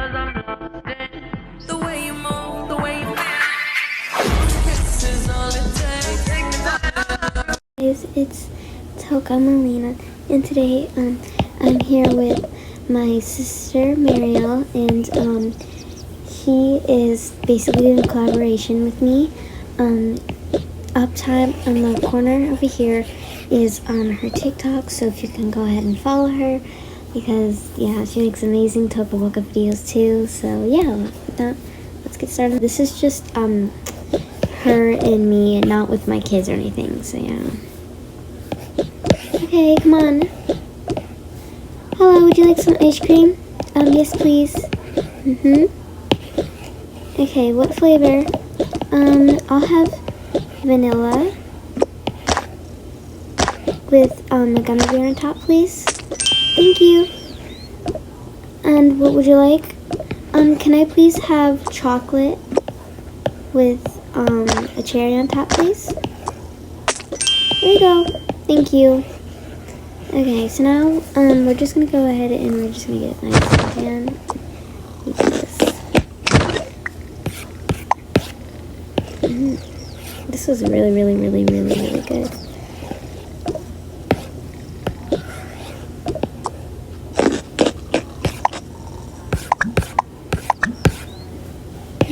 The way you move, the way you kiss is all it takes. Guys, it's Toka Melina, and today I'm here with my sister Mariel, and she is basically in collaboration with me. Up top on the corner over here is her TikTok, so if you can go ahead and follow her, because yeah, she makes amazing Toka Boka videos too. So yeah, with that, let's get started. This is just her and me, and not with my kids or anything. So yeah. Okay, come on. Hello, would you like some ice cream? Yes, please. Okay, what flavor? I'll have vanilla with a gummy bear on top, please. Thank you. And what would you like? Can I please have chocolate with a cherry on top, please? There you go. Thank you. Okay, so now we're just gonna go ahead and we're just gonna get nice and eat this. This was really good.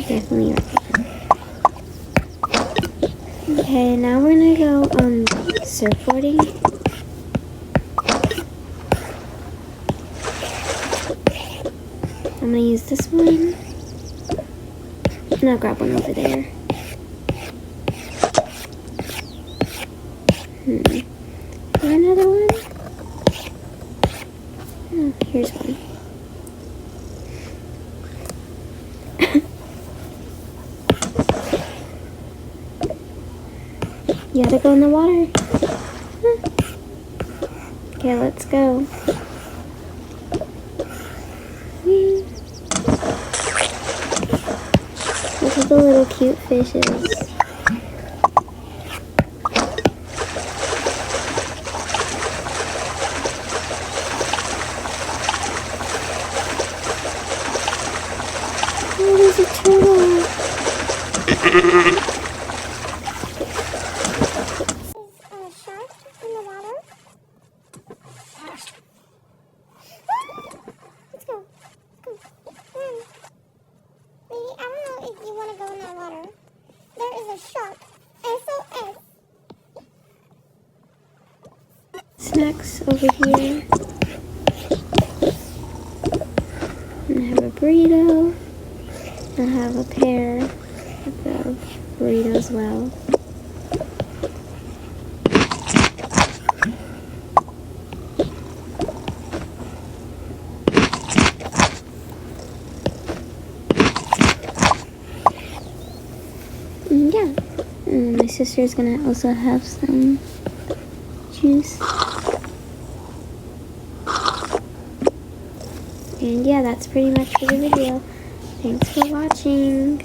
Definitely recommend. Okay, now we're gonna go surfboarding. I'm gonna use this one, and I'll grab one over there. Is there another one? Oh, here's one. You gotta go in the water. Okay, let's go. Look at the little cute fishes. Oh, there's a turtle. Shark in the water. Let's go. Run. Maybe, I don't know if you want to go in that water. There is a shark. SOS. Snacks over here. And I have a burrito. I have a pear of the burrito as well. And yeah, and my sister's gonna also have some juice. And yeah, that's pretty much for the video. Thanks for watching.